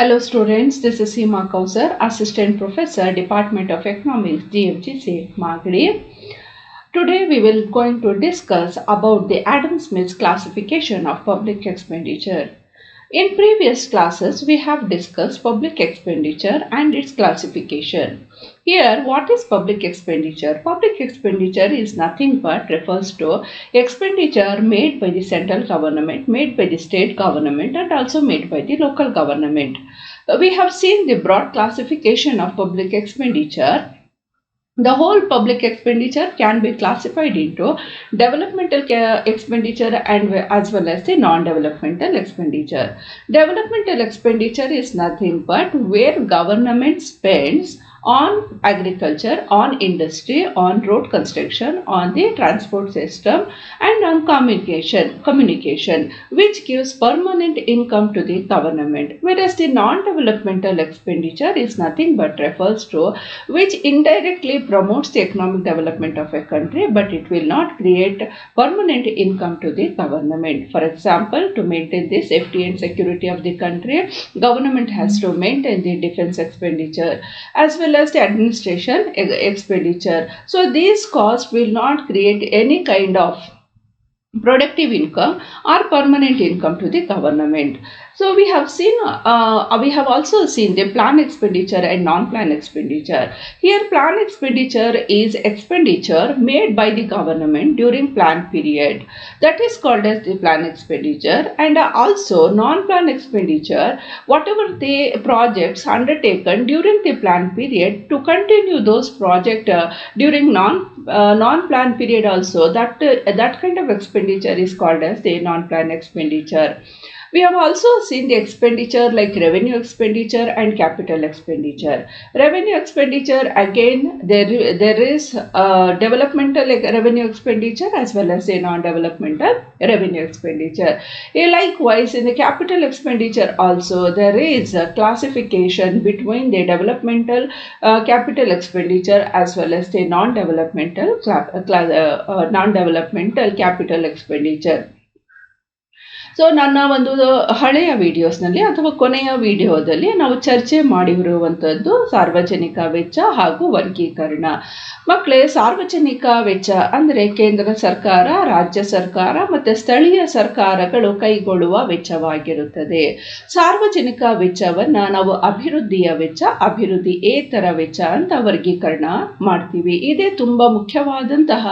Hello students, this is Seema Kouser, Assistant Professor, Department of Economics, GFGC, Magadi. Today we will going to discuss about the Adam Smith's classification of public expenditure. In previous classes, we have discussed public expenditure and its classification. Here, what is public expenditure? Public expenditure is nothing but refers to expenditure made by the central government, made by the state government, and also made by the local government. We have seen the broad classification of public expenditure. The whole public expenditure can be classified into developmental expenditure and as well as the non-developmental expenditure. Developmental expenditure is nothing but where government spends on agriculture, on industry, on road construction, on the transport system, and on communication, which gives permanent income to the government. Whereas the non-developmental expenditure is nothing but refers to which indirectly promotes the economic development of a country, but it will not create permanent income to the government. For example, to maintain the safety and security of the country, government has to maintain the defense expenditure as well as the administration expenditure. So these costs will not create any kind of productive income or permanent income to the government. So we have also seen the plan expenditure and non-plan expenditure. Here plan expenditure is expenditure made by the government during plan period. That is called as the plan expenditure. And also non-plan expenditure, whatever the projects undertaken during the plan period, to continue those projects during non-plan period also, that kind of expenditure is called as the non-plan expenditure. We have also seen the expenditure like revenue expenditure and capital expenditure. Revenue expenditure, again, there is developmental revenue expenditure as well as a non-developmental revenue expenditure. Likewise, in the capital expenditure also, there is a classification between the developmental capital expenditure as well as the non-developmental capital expenditure. So ನನ್ನ ಒಂದು ಹಳೆಯ ವಿಡಿಯೋಸ್ನಲ್ಲಿ ಅಥವಾ ಕೊನೆಯ ವಿಡಿಯೋದಲ್ಲಿ ನಾವು ಚರ್ಚೆ ಮಾಡಿರುವಂಥದ್ದು ಸಾರ್ವಜನಿಕ ವೆಚ್ಚ ಹಾಗೂ ವರ್ಗೀಕರಣ. ಮಕ್ಕಳೇ, ಸಾರ್ವಜನಿಕ ವೆಚ್ಚ ಅಂದರೆ ಕೇಂದ್ರ ಸರ್ಕಾರ, ರಾಜ್ಯ ಸರ್ಕಾರ ಮತ್ತು ಸ್ಥಳೀಯ ಸರ್ಕಾರಗಳು ಕೈಗೊಳ್ಳುವ ವೆಚ್ಚವಾಗಿರುತ್ತದೆ. ಸಾರ್ವಜನಿಕ ವೆಚ್ಚವನ್ನು ನಾವು ಅಭಿವೃದ್ಧಿಯ ವೆಚ್ಚ, ಅಭಿವೃದ್ಧಿಯೇತರ ವೆಚ್ಚ ಅಂತ ವರ್ಗೀಕರಣ ಮಾಡ್ತೀವಿ. ಇದೇ ತುಂಬ ಮುಖ್ಯವಾದಂತಹ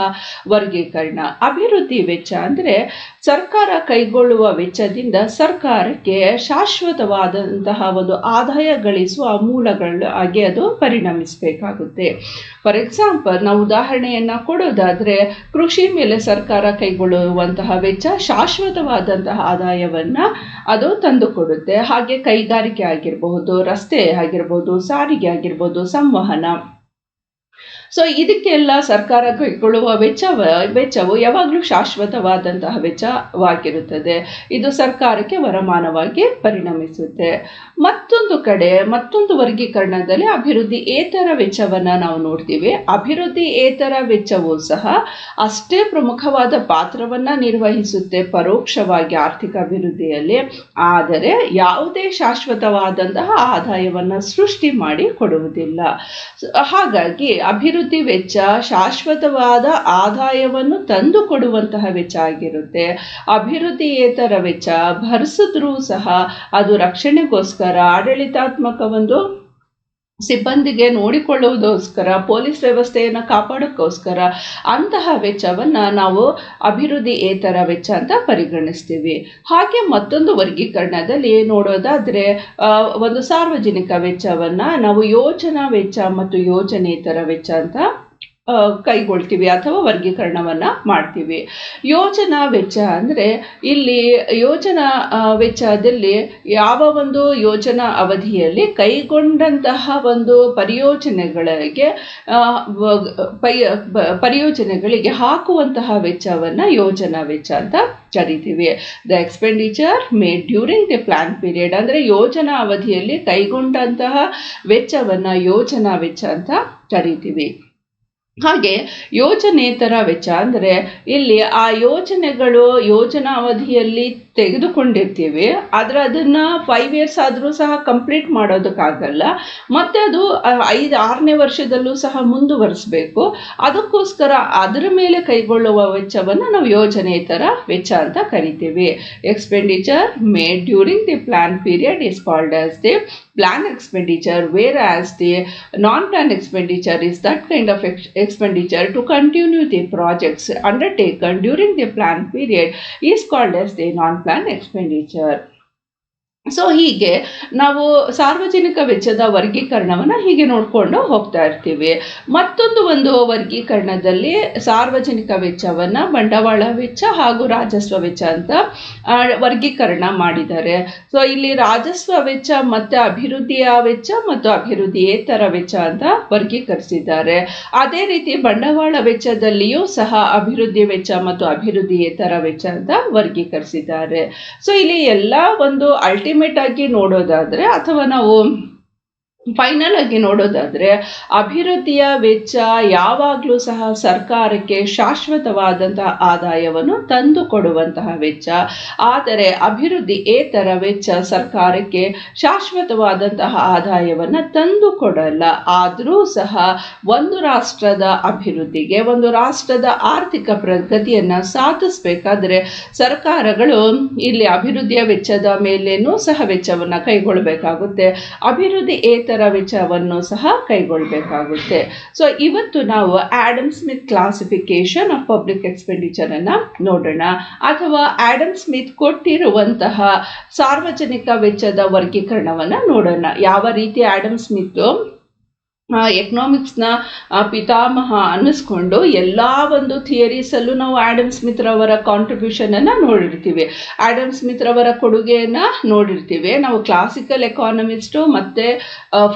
ವರ್ಗೀಕರಣ. ಅಭಿವೃದ್ಧಿ ವೆಚ್ಚ ಅಂದರೆ ಸರ್ಕಾರ ಕೈಗೊಳ್ಳುವ ವೆಚ್ಚದಿಂದ ಸರ್ಕಾರಕ್ಕೆ ಶಾಶ್ವತವಾದಂತಹ ಒಂದು ಆದಾಯ ಗಳಿಸುವ ಮೂಲಗಳಾಗಿ ಅದು ಪರಿಣಮಿಸಬೇಕಾಗುತ್ತೆ. ಫಾರ್ ಎಕ್ಸಾಂಪಲ್, ನಾವು ಉದಾಹರಣೆಯನ್ನ ಕೊಡೋದಾದ್ರೆ, ಕೃಷಿ ಮೇಲೆ ಸರ್ಕಾರ ಕೈಗೊಳ್ಳುವಂತಹ ವೆಚ್ಚ ಶಾಶ್ವತವಾದಂತಹ ಆದಾಯವನ್ನ ಅದು ತಂದುಕೊಡುತ್ತೆ. ಹಾಗೆ ಕೈಗಾರಿಕೆ ಆಗಿರಬಹುದು, ರಸ್ತೆ ಆಗಿರಬಹುದು, ಸಾರಿಗೆ ಆಗಿರಬಹುದು, ಸಂವಹನ. ಸೊ ಇದಕ್ಕೆಲ್ಲ ಸರ್ಕಾರ ಕೈಗೊಳ್ಳುವ ವೆಚ್ಚವು ಯಾವಾಗಲೂ ಶಾಶ್ವತವಾದಂತಹ ವೆಚ್ಚವಾಗಿರುತ್ತದೆ. ಇದು ಸರ್ಕಾರಕ್ಕೆ ವರಮಾನವಾಗಿ ಪರಿಣಮಿಸುತ್ತೆ. ಮತ್ತೊಂದು ವರ್ಗೀಕರಣದಲ್ಲಿ ಅಭಿವೃದ್ಧಿಯೇತರ ವೆಚ್ಚವನ್ನು ನಾವು ನೋಡ್ತೀವಿ. ಅಭಿವೃದ್ಧಿಯೇತರ ವೆಚ್ಚವೂ ಸಹ ಅಷ್ಟೇ ಪ್ರಮುಖವಾದ ಪಾತ್ರವನ್ನು ನಿರ್ವಹಿಸುತ್ತೆ ಪರೋಕ್ಷವಾಗಿ ಆರ್ಥಿಕ ಅಭಿವೃದ್ಧಿಯಲ್ಲಿ. ಆದರೆ ಯಾವುದೇ ಶಾಶ್ವತವಾದಂತಹ ಆದಾಯವನ್ನು ಸೃಷ್ಟಿ ಮಾಡಿ ಕೊಡುವುದಿಲ್ಲ. ಹಾಗಾಗಿ ಅಭಿವೃದ್ಧಿ ವೆಚ್ಚ ಶಾಶ್ವತವಾದ ಆದಾಯವನ್ನು ತಂದು ಕೊಡುವಂತಹ ವೆಚ್ಚ ಆಗಿರುತ್ತೆ. ಅಭಿವೃದ್ಧಿಯೇತರ ವೆಚ್ಚ ಭರಿಸಿದ್ರೂ ಸಹ ಅದು ರಕ್ಷಣೆಗೋಸ್ಕರ, ಆಡಳಿತಾತ್ಮಕ ಒಂದು ಸಿಬ್ಬಂದಿಗೆ ನೋಡಿಕೊಳ್ಳುವುದಕ್ಕೋಸ್ಕರ, ಪೊಲೀಸ್ ವ್ಯವಸ್ಥೆಯನ್ನು ಕಾಪಾಡೋಕ್ಕೋಸ್ಕರ ಅಂತಹ ವೆಚ್ಚವನ್ನು ನಾವು ಅಭಿವೃದ್ಧಿಯೇತರ ವೆಚ್ಚ ಅಂತ ಪರಿಗಣಿಸ್ತೀವಿ. ಹಾಗೆ ಮತ್ತೊಂದು ವರ್ಗೀಕರಣದಲ್ಲಿ ನೋಡೋದಾದರೆ, ಒಂದು ಸಾರ್ವಜನಿಕ ವೆಚ್ಚವನ್ನು ನಾವು ಯೋಜನಾ ವೆಚ್ಚ ಮತ್ತು ಯೋಜನೇತರ ವೆಚ್ಚ ಅಂತ ಕೈಗೊಳ್ತೀವಿ ಅಥವಾ ವರ್ಗೀಕರಣವನ್ನ ಮಾಡ್ತೀವಿ. ಯೋಜನಾ ವೆಚ್ಚ ಅಂದರೆ ಇಲ್ಲಿ ಯೋಜನಾ ವೆಚ್ಚದಲ್ಲಿ ಯಾವ ಒಂದು ಯೋಜನಾ ಅವಧಿಯಲ್ಲಿ ಕೈಗೊಂಡಂತಹ ಒಂದು ಪರಿಯೋಜನೆಗಳಿಗೆ ಹಾಕುವಂತಹ ವೆಚ್ಚವನ್ನ ಯೋಜನಾ ವೆಚ್ಚ ಅಂತ ಕರಿತೀವಿ. The expenditure made during the plan period ಅಂದರೆ ಯೋಜನಾ ಅವಧಿಯಲ್ಲಿ ಕೈಗೊಂಡಂತಹ ವೆಚ್ಚವನ್ನ ಯೋಜನಾ ವೆಚ್ಚ ಅಂತ ಕರಿತೀವಿ. ಹಾಗೆ ಯೋಜನೇತರ ವೆಚ್ಚ ಅಂದರೆ ಇಲ್ಲಿ ಆ ಯೋಜನೆಗಳು ಯೋಜನಾ ಅವಧಿಯಲ್ಲಿ ತೆಗೆದುಕೊಂಡಿರ್ತೀವಿ, ಆದರೆ ಅದನ್ನು 5 years ಆದರೂ ಸಹ ಕಂಪ್ಲೀಟ್ ಮಾಡೋದಕ್ಕಾಗಲ್ಲ, ಮತ್ತು ಅದು 6ನೇ ವರ್ಷದಲ್ಲೂ ಸಹ ಮುಂದುವರಿಸಬೇಕು. ಅದಕ್ಕೋಸ್ಕರ ಅದರ ಮೇಲೆ ಕೈಗೊಳ್ಳುವ ವೆಚ್ಚವನ್ನು ನಾವು ಯೋಜನೇತರ ವೆಚ್ಚ ಅಂತ ಕರಿತೀವಿ. Expenditure made during the plan period is called as the plan expenditure, whereas the non-plan expenditure is that kind of expenditure to continue the projects undertaken during the plan period is called as the non-plan expenditure. So ಹೀಗೆ ನಾವು ಸಾರ್ವಜನಿಕ ವೆಚ್ಚದ ವರ್ಗೀಕರಣವನ್ನು ಹೀಗೆ ನೋಡಿಕೊಂಡು ಹೋಗ್ತಾ ಇರ್ತೀವಿ. ಒಂದು ವರ್ಗೀಕರಣದಲ್ಲಿ ಸಾರ್ವಜನಿಕ ವೆಚ್ಚವನ್ನು ಬಂಡವಾಳ ವೆಚ್ಚ ಹಾಗೂ ರಾಜಸ್ವ ವೆಚ್ಚ ಅಂತ ವರ್ಗೀಕರಣ ಮಾಡಿದ್ದಾರೆ. ಸೊ ಇಲ್ಲಿ ರಾಜಸ್ವ ವೆಚ್ಚ ಮತ್ತು ಅಭಿವೃದ್ಧಿಯ ವೆಚ್ಚ ಮತ್ತು ಅಭಿವೃದ್ಧಿಯೇತರ ವೆಚ್ಚ ಅಂತ ವರ್ಗೀಕರಿಸಿದ್ದಾರೆ. ಅದೇ ರೀತಿ ಬಂಡವಾಳ ವೆಚ್ಚದಲ್ಲಿಯೂ ಸಹ ಅಭಿವೃದ್ಧಿ ವೆಚ್ಚ ಮತ್ತು ಅಭಿವೃದ್ಧಿಯೇತರ ವೆಚ್ಚ ಅಂತ ವರ್ಗೀಕರಿಸಿದ್ದಾರೆ. ಸೊ ಇಲ್ಲಿ ಎಲ್ಲ ಒಂದು ಅಲ್ಟಿಮೇಟ್ ಆಗಿ ನೋಡೋದಾದ್ರೆ ಅಥವಾ ನಾವು ಫೈನಲ್ ಆಗಿ ನೋಡೋದಾದ್ರೆ ಅಭಿವೃದ್ಧಿಯ ವೆಚ್ಚ ಯಾವಾಗಲೂ ಸಹ ಸರ್ಕಾರಕ್ಕೆ ಶಾಶ್ವತವಾದಂತಹ ಆದಾಯವನ್ನು ತಂದು ಕೊಡುವಂತಹ ವೆಚ್ಚ. ಆದರೆ ಅಭಿವೃದ್ಧಿಯೇತರ ವೆಚ್ಚ ಸರ್ಕಾರಕ್ಕೆ ಶಾಶ್ವತವಾದಂತಹ ಆದಾಯವನ್ನು ತಂದು ಕೊಡಲ್ಲ. ಆದರೂ ಸಹ ಒಂದು ರಾಷ್ಟ್ರದ ಅಭಿವೃದ್ಧಿಗೆ, ಒಂದು ರಾಷ್ಟ್ರದ ಆರ್ಥಿಕ ಪ್ರಗತಿಯನ್ನು ಸಾಧಿಸಬೇಕಾದ್ರೆ ಸರ್ಕಾರಗಳು ಇಲ್ಲಿ ಅಭಿವೃದ್ಧಿಯ ವೆಚ್ಚದ ಮೇಲೇನೂ ಸಹ ವೆಚ್ಚವನ್ನು ಕೈಗೊಳ್ಳಬೇಕಾಗುತ್ತೆ, ಅಭಿವೃದ್ಧಿಯೇತರ ವೆಚ್ಚವನ್ನು ಸಹ ಕೈಗೊಳ್ಳಬೇಕಾಗುತ್ತೆ. ಸೊ ಇವತ್ತು ನಾವು Adam Smith classification of public expenditure ಅನ್ನ ನೋಡೋಣ, ಅಥವಾ ಆಡಮ್ ಸ್ಮಿತ್ ಕೊಟ್ಟಿರುವಂತಹ ಸಾರ್ವಜನಿಕ ವೆಚ್ಚದ ವರ್ಗೀಕರಣವನ್ನ ನೋಡೋಣ. ಯಾವ ರೀತಿ ಆಡಮ್ ಸ್ಮಿತ್ ಎಕನಾಮಿಕ್ಸ್ನ ಪಿತಾಮಹ ಅನ್ನಿಸ್ಕೊಂಡು ಎಲ್ಲ ಒಂದು ಥಿಯರೀಸಲ್ಲೂ ನಾವು ಆಡಮ್ ಸ್ಮಿತ್ ರವರ ಕಾಂಟ್ರಿಬ್ಯೂಷನನ್ನು ನೋಡಿರ್ತೀವಿ, ಆಡಮ್ ಸ್ಮಿತ್ ರವರ ಕೊಡುಗೆಯನ್ನು ನೋಡಿರ್ತೀವಿ. ನಾವು ಕ್ಲಾಸಿಕಲ್ ಎಕಾನಮಿಸ್ಟು ಮತ್ತು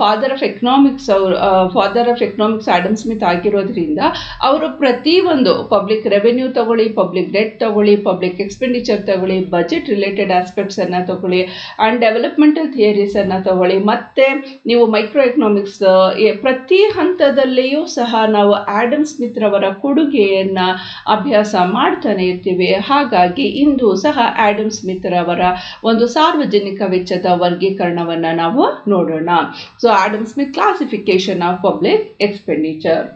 father of economics Adam Smith ಆಗಿರೋದ್ರಿಂದ ಅವರು ಪ್ರತಿಯೊಂದು ಪಬ್ಲಿಕ್ ರೆವೆನ್ಯೂ ತಗೊಳ್ಳಿ, ಪಬ್ಲಿಕ್ ಡೆಟ್ ತಗೊಳ್ಳಿ, ಪಬ್ಲಿಕ್ ಎಕ್ಸ್ಪೆಂಡಿಚರ್ ತಗೊಳ್ಳಿ, ಬಜೆಟ್ ರಿಲೇಟೆಡ್ ಆಸ್ಪೆಕ್ಟ್ಸನ್ನು ತಗೊಳ್ಳಿ, ಆ್ಯಂಡ್ ಡೆವಲಪ್ಮೆಂಟಲ್ ಥಿಯರೀಸನ್ನು ತಗೊಳ್ಳಿ, ಮತ್ತು ನೀವು ಮೈಕ್ರೋ ಎಕನಾಮಿಕ್ಸ್, ಪ್ರತಿ ಹಂತದಲ್ಲಿಯೂ ಸಹ ನಾವು ಆಡಮ್ ಸ್ಮಿತ್ ರವರ ಕೊಡುಗೆಯನ್ನು ಅಭ್ಯಾಸ ಮಾಡ್ತಾನೆ ಇರ್ತೀವಿ. ಹಾಗಾಗಿ ಇಂದು ಸಹ ಆಡಮ್ ಸ್ಮಿತ್ ರವರ ಒಂದು ಸಾರ್ವಜನಿಕ ವೆಚ್ಚದ ವರ್ಗೀಕರಣವನ್ನು ನಾವು ನೋಡೋಣ. So Adam Smith classification of public expenditure.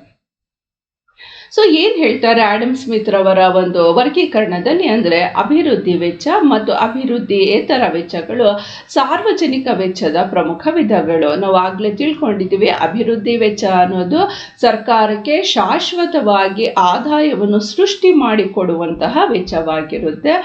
So ಏನು ಹೇಳ್ತಾರೆ ಆಡಮ್ ಸ್ಮಿತ್ ರವರ ಒಂದು ವರ್ಗೀಕರಣದಲ್ಲಿ ಅಂದರೆ ಅಭಿವೃದ್ಧಿ ವೆಚ್ಚ ಮತ್ತು ಅಭಿವೃದ್ಧಿಯೇತರ ವೆಚ್ಚಗಳು ಸಾರ್ವಜನಿಕ ವೆಚ್ಚದ ಪ್ರಮುಖ ವಿಧಗಳು. ನಾವು ಆಗಲೇ ತಿಳ್ಕೊಂಡಿದ್ದೀವಿ, ಅಭಿವೃದ್ಧಿ ವೆಚ್ಚ ಅನ್ನೋದು ಸರ್ಕಾರಕ್ಕೆ ಶಾಶ್ವತವಾಗಿ ಆದಾಯವನ್ನು ಸೃಷ್ಟಿ ಮಾಡಿಕೊಡುವಂತಹ ವೆಚ್ಚವಾಗಿರುತ್ತೆ.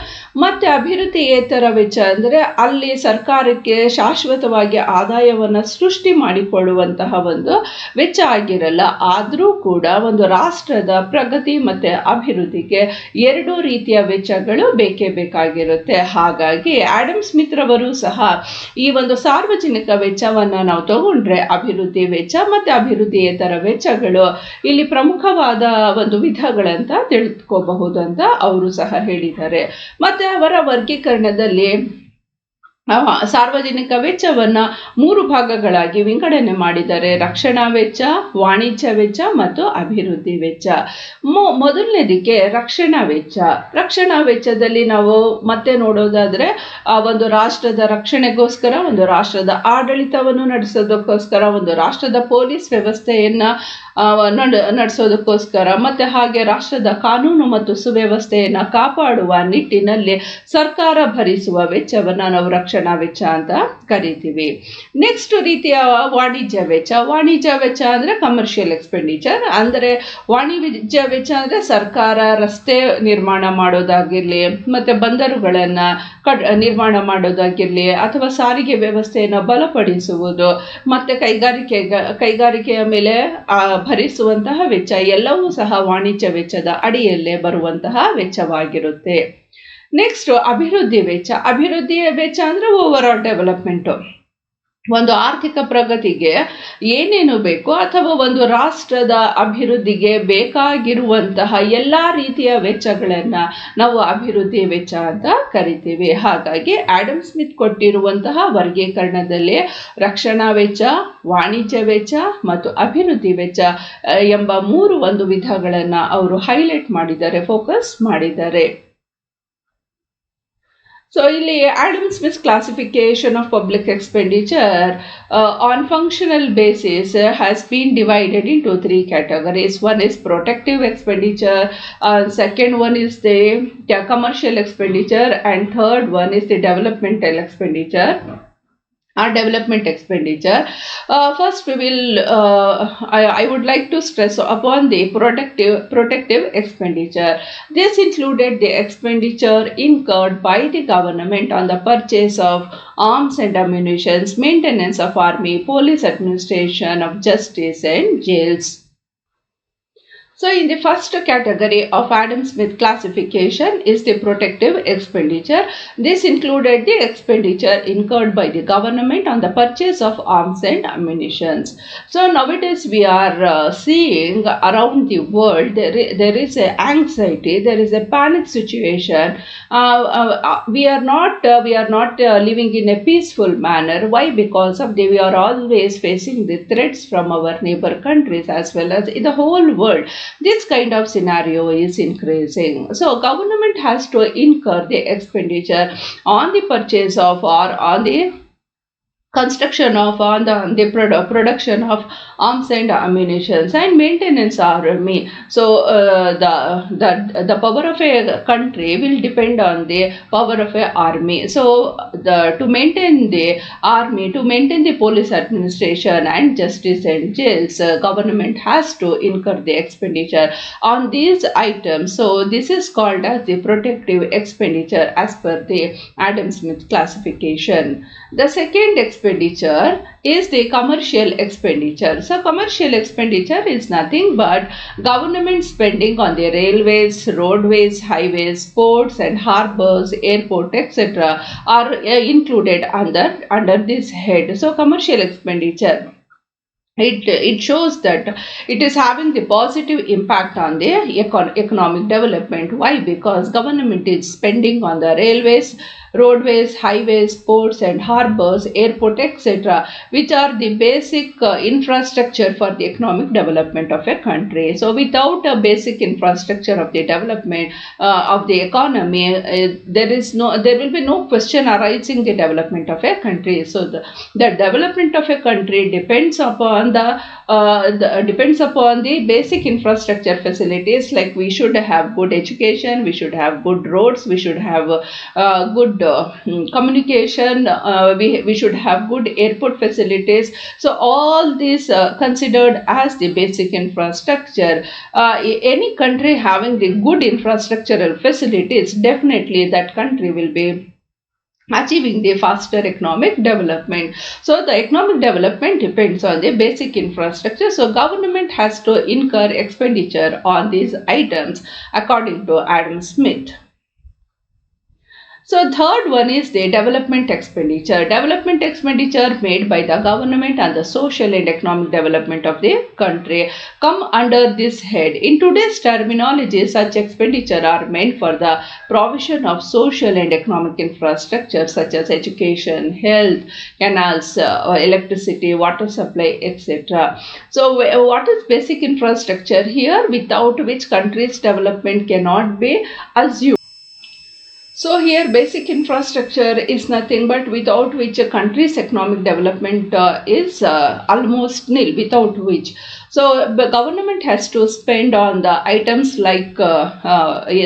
ಮತ್ತು ಅಭಿವೃದ್ಧಿಯೇತರ ವೆಚ್ಚ ಅಂದರೆ ಅಲ್ಲಿ ಸರ್ಕಾರಕ್ಕೆ ಶಾಶ್ವತವಾಗಿ ಆದಾಯವನ್ನು ಸೃಷ್ಟಿ ಮಾಡಿಕೊಳ್ಳುವಂತಹ ಒಂದು ವೆಚ್ಚ ಆಗಿರಲ್ಲ. ಆದರೂ ಕೂಡ ಒಂದು ರಾಷ್ಟ್ರದ ಪ್ರಗತಿ ಮತ್ತು ಅಭಿವೃದ್ಧಿಗೆ ಎರಡೂ ರೀತಿಯ ವೆಚ್ಚಗಳು ಬೇಕೇ ಬೇಕಾಗಿರುತ್ತೆ. ಹಾಗಾಗಿ ಆಡಮ್ ಸ್ಮಿತ್ ರವರು ಸಹ ಈ ಒಂದು ಸಾರ್ವಜನಿಕ ವೆಚ್ಚವನ್ನು ನಾವು ತಗೊಂಡ್ರೆ ಅಭಿವೃದ್ಧಿ ವೆಚ್ಚ ಮತ್ತು ಅಭಿವೃದ್ಧಿಯೇತರ ವೆಚ್ಚಗಳು ಇಲ್ಲಿ ಪ್ರಮುಖವಾದ ಒಂದು ವಿಧಗಳಂತ ತಿಳ್ಕೋಬಹುದು ಅಂತ ಅವರು ಸಹ ಹೇಳಿದ್ದಾರೆ. ಮತ್ತು ಅವರ ವರ್ಗೀಕರಣದಲ್ಲಿ ಸಾರ್ವಜನಿಕ ವೆಚ್ಚವನ್ನು 3 ಭಾಗಗಳಾಗಿ ವಿಂಗಡಣೆ ಮಾಡಿದ್ದಾರೆ: ರಕ್ಷಣಾ ವೆಚ್ಚ, ವಾಣಿಜ್ಯ ವೆಚ್ಚ ಮತ್ತು ಅಭಿವೃದ್ಧಿ ವೆಚ್ಚ. ಮೊದಲನೇದಕ್ಕೆ ರಕ್ಷಣಾ ವೆಚ್ಚ. ರಕ್ಷಣಾ ವೆಚ್ಚದಲ್ಲಿ ನಾವು ಮತ್ತೆ ನೋಡೋದಾದ್ರೆ ಒಂದು ರಾಷ್ಟ್ರದ ರಕ್ಷಣೆಗೋಸ್ಕರ, ಒಂದು ರಾಷ್ಟ್ರದ ಆಡಳಿತವನ್ನು ನಡೆಸೋದಕ್ಕೋಸ್ಕರ, ಒಂದು ರಾಷ್ಟ್ರದ ಪೊಲೀಸ್ ವ್ಯವಸ್ಥೆಯನ್ನು ನಡೆಸೋದಕ್ಕೋಸ್ಕರ, ಮತ್ತು ಹಾಗೆ ರಾಷ್ಟ್ರದ ಕಾನೂನು ಮತ್ತು ಸುವ್ಯವಸ್ಥೆಯನ್ನು ಕಾಪಾಡುವ ನಿಟ್ಟಿನಲ್ಲಿ ಸರ್ಕಾರ ಭರಿಸುವ ವೆಚ್ಚವನ್ನು ನಾವು ರಕ್ಷಣಾ ವೆಚ್ಚ ಅಂತ ಕರಿತೀವಿ. ನೆಕ್ಸ್ಟ್ ರೀತಿಯ ವಾಣಿಜ್ಯ ವೆಚ್ಚ. ವಾಣಿಜ್ಯ ವೆಚ್ಚ ಅಂದರೆ ಕಮರ್ಷಿಯಲ್ ಎಕ್ಸ್ಪೆಂಡಿಚರ್. ಅಂದರೆ ವಾಣಿಜ್ಯ ವೆಚ್ಚ ಅಂದರೆ ಸರ್ಕಾರ ರಸ್ತೆ ನಿರ್ಮಾಣ ಮಾಡೋದಾಗಿರಲಿ, ಮತ್ತು ಬಂದರುಗಳನ್ನು ನಿರ್ಮಾಣ ಮಾಡೋದಾಗಿರಲಿ, ಅಥವಾ ಸಾರಿಗೆ ವ್ಯವಸ್ಥೆಯನ್ನು ಬಲಪಡಿಸುವುದು, ಮತ್ತು ಕೈಗಾರಿಕೆಯ ಮೇಲೆ ಭರಿಸುವಂತಹ ವೆಚ್ಚ ಎಲ್ಲವೂ ಸಹ ವಾಣಿಜ್ಯ ವೆಚ್ಚದ ಅಡಿಯಲ್ಲೇ ಬರುವಂತಹ ವೆಚ್ಚವಾಗಿರುತ್ತೆ. ನೆಕ್ಸ್ಟ್ ಅಭಿವೃದ್ಧಿ ವೆಚ್ಚ. ಅಭಿವೃದ್ಧಿಯ ವೆಚ್ಚ ಅಂದರೆ ಓವರ್ ಆಲ್ ಡೆವಲಪ್ಮೆಂಟು. ಒಂದು ಆರ್ಥಿಕ ಪ್ರಗತಿಗೆ ಏನೇನು ಬೇಕು ಅಥವಾ ಒಂದು ರಾಷ್ಟ್ರದ ಅಭಿವೃದ್ಧಿಗೆ ಬೇಕಾಗಿರುವಂತಹ ಎಲ್ಲ ರೀತಿಯ ವೆಚ್ಚಗಳನ್ನು ನಾವು ಅಭಿವೃದ್ಧಿ ವೆಚ್ಚ ಅಂತ ಕರಿತೀವಿ. ಹಾಗಾಗಿ ಆಡಮ್ ಸ್ಮಿತ್ ಕೊಟ್ಟಿರುವಂತಹ ವರ್ಗೀಕರಣದಲ್ಲಿ ರಕ್ಷಣಾ ವೆಚ್ಚ, ವಾಣಿಜ್ಯ ವೆಚ್ಚ ಮತ್ತು ಅಭಿವೃದ್ಧಿ ವೆಚ್ಚ ಎಂಬ ಮೂರು ಒಂದು ವಿಧಗಳನ್ನು ಅವರು ಹೈಲೈಟ್ ಮಾಡಿದ್ದಾರೆ, ಫೋಕಸ್ ಮಾಡಿದ್ದಾರೆ. So, ಇಲ್ಲಿ Adam Smith's classification of public expenditure on functional basis has been divided into three categories. One is protective expenditure, second one is the commercial expenditure, and third one is the developmental expenditure. Our development expenditure. First, we will. I would like to stress upon the protective expenditure. This included the expenditure incurred by the government on the purchase of arms and ammunition, maintenance of army, police administration of justice, and jails. So, in the first category of Adam Smith classification is the protective expenditure. This included the expenditure incurred by the government on the purchase of arms and ammunition. So, nowadays we are seeing around the world there is a anxiety, there is a panic situation. We are not living in a peaceful manner. Why? Because of we are always facing the threats from our neighbor countries as well as in the whole world. This kind of scenario is increasing. So, government has to incur the expenditure on the purchase of or on the construction of on the production of arms and ammunition and maintenance army. So the power of a country will depend on the power of a army. So to maintain the army, to maintain the police administration and justice and jails, government has to incur the expenditure on these items. So this is called as the protective expenditure as per the Adam Smith classification. The second expenditure is the commercial expenditure. So commercial expenditure is nothing but government spending on the railways, roadways, highways, ports and harbors, airport, etc. are included under this head. So commercial expenditure, it shows that it is having the positive impact on the economic development. Why? Because government is spending on the railways, roadways, highways, ports and harbors, airport, etc., which are the basic infrastructure for the economic development of a country. So without a basic infrastructure of the development of the economy, there will be no question arising the development of a country. So the development of a country depends upon the basic infrastructure facilities. Like we should have good education, we should have good roads, we should have good communication, we should have good airport facilities. So all these considered as the basic infrastructure. Any country having the good infrastructural facilities, definitely that country will be achieving the faster economic development. So the economic development depends on the basic infrastructure. So government has to incur expenditure on these items according to Adam Smith. So third one is the development expenditure. Development expenditure made by the government on the social and economic development of the country come under this head. In today's terminology, such expenditure are meant for the provision of social and economic infrastructure such as education, health, canals, electricity, water supply, etc. So what is basic infrastructure here, without which country's development cannot be assumed? So here basic infrastructure is nothing but without which a country's economic development is almost nil, without which. So the government has to spend on the items like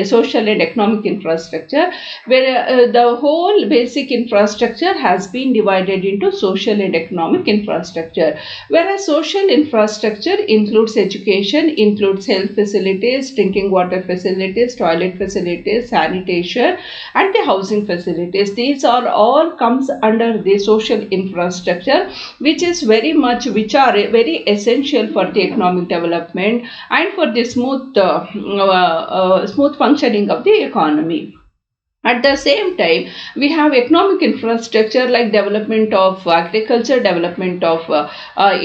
social and economic infrastructure, where the whole basic infrastructure has been divided into social and economic infrastructure. Whereas social infrastructure includes education, includes health facilities, drinking water facilities, toilet facilities, sanitation, and the housing facilities. These are all comes under the social infrastructure, which are very essential for the economic development and for the smooth functioning of the economy. At the same time, we have economic infrastructure like development of agriculture, development of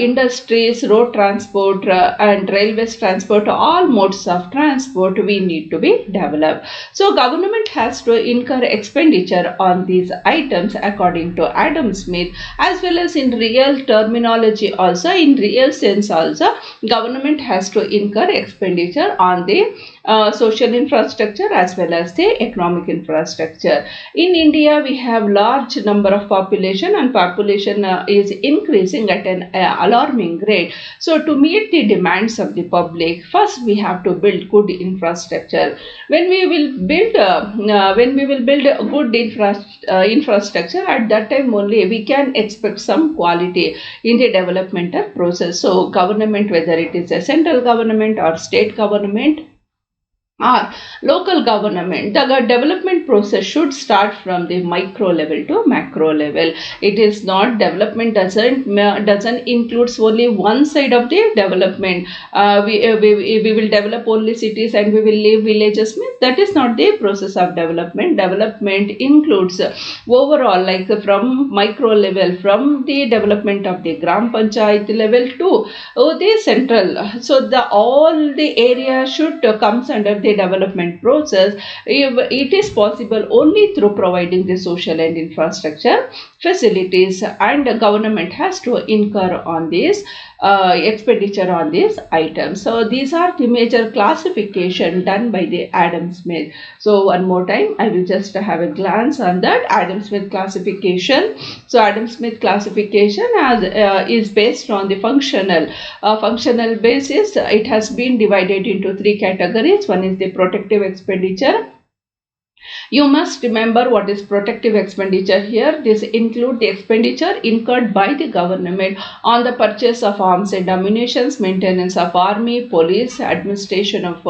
industries, road transport, and railways transport. All modes of transport we need to be developed. So government has to incur expenditure on these items according to Adam Smith, as well as in real terminology also, in real sense also, government has to incur expenditure on the social infrastructure as well as the economic infrastructure. In India, we have large number of population, and population is increasing at an alarming rate. So to meet the demands of the public, first we have to build good infrastructure. When we will build a good infrastructure, at that time only we can expect some quality in the developmental process. So government, whether it is a central government or state government or local government, the development process should start from the micro level to macro level. It is not, development doesn't includes only one side of the development. We will develop only cities and we will leave villages. That is not the process of development. Development includes overall, like from micro level, from the development of the gram panchayat level to the central. So the all the area should comes under the development process. It is possible only through providing the social and infrastructure facilities, and the government has to incur on this expenditure on these items. So these are the major classification done by the Adam Smith. So one more time, I will just have a glance on that Adam Smith classification. So Adam Smith classification is based on the functional basis. It has been divided into three categories. One is the protective expenditure. You must remember what is protective expenditure here. This include the expenditure incurred by the government on the purchase of arms and ammunition, maintenance of army, police, administration of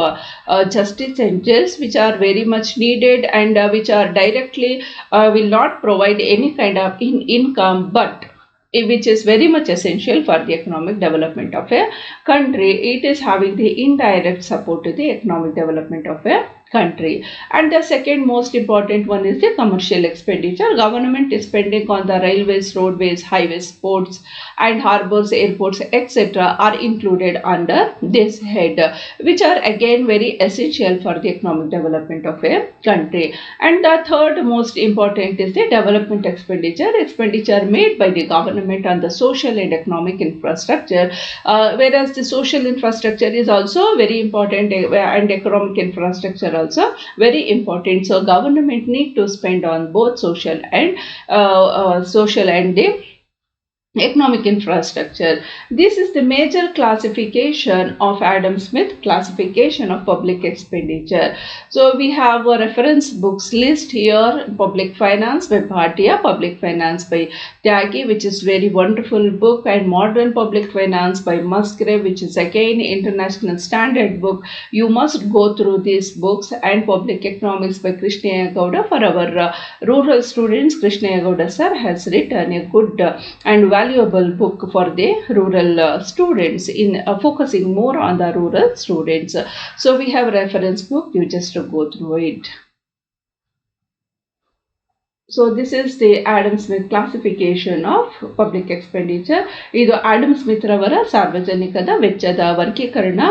justice and jails, which are very much needed and which are directly will not provide any kind of income, but which is very much essential for the economic development of a country. It is having the indirect support to the economic development of a country. And the second most important one is the commercial expenditure. Government is spending on the railways, roadways, highways, ports and harbors, airports, etc. are included under this head, which are again very essential for the economic development of a country. And the third most important is the development expenditure made by the government on the social and economic infrastructure, whereas the social infrastructure is also very important and economic infrastructure also very important. So government need to spend on both social and the economic infrastructure. This is the major classification of Adam Smith classification of public expenditure. So we have a reference books list here: Public Finance by Bhatia, Public Finance by Tyagi, which is very wonderful book, and Modern Public Finance by Musgrave, which is again international standard book. You must go through these books. And Public Economics by Krishnaya Gowda. For our rural students, Krishnaya Gowda sir has written a good and valuable book for the rural students, in focusing more on the rural students. So we have a reference book, you just go through it. So this is the Adam Smith classification of public expenditure. ಇದು Adam Smith ರವರ ಸಾರ್ವಜನಿಕದ ವೆಚ್ಚದ ವರ್ಗೀಕರಣ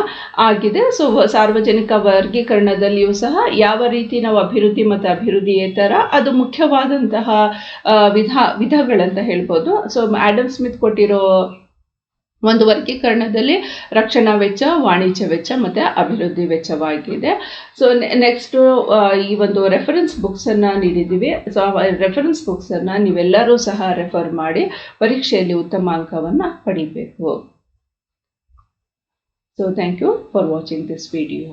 ಆಗಿದೆ. So ಸಾರ್ವಜನಿಕ ವರ್ಗೀಕರಣದಲ್ಲಿಯೂ ಸಹ ಯಾವ ರೀತಿ ನಾವು ಅಭಿವೃದ್ಧಿ ಮತ್ತು ಅಭಿವೃದ್ಧಿಯೇತರ, ಅದು ಮುಖ್ಯವಾದಂತಹ ವಿಧಗಳಂತ ಹೇಳ್ಬೋದು. ಸೊ ಆಡಮ್ ಸ್ಮಿತ್ ಕೊಟ್ಟಿರೋ ಒಂದು ವರ್ಗೀಕರಣದಲ್ಲಿ ರಕ್ಷಣಾ ವೆಚ್ಚ, ವಾಣಿಜ್ಯ ವೆಚ್ಚ ಮತ್ತು ಅಭಿವೃದ್ಧಿ ವೆಚ್ಚವಾಗಿದೆ. ಸೊ ನೆಕ್ಸ್ಟ್ ಈ ಒಂದು ರೆಫರೆನ್ಸ್ ಬುಕ್ಸನ್ನು ನೀಡಿದ್ದೀವಿ. ಸೊ ಆ ರೆಫರೆನ್ಸ್ ಬುಕ್ಸನ್ನು ನೀವೆಲ್ಲರೂ ಸಹ ರೆಫರ್ ಮಾಡಿ ಪರೀಕ್ಷೆಯಲ್ಲಿ ಉತ್ತಮ ಅಂಕವನ್ನು ಪಡಿಬೇಕು. So thank you for watching this video.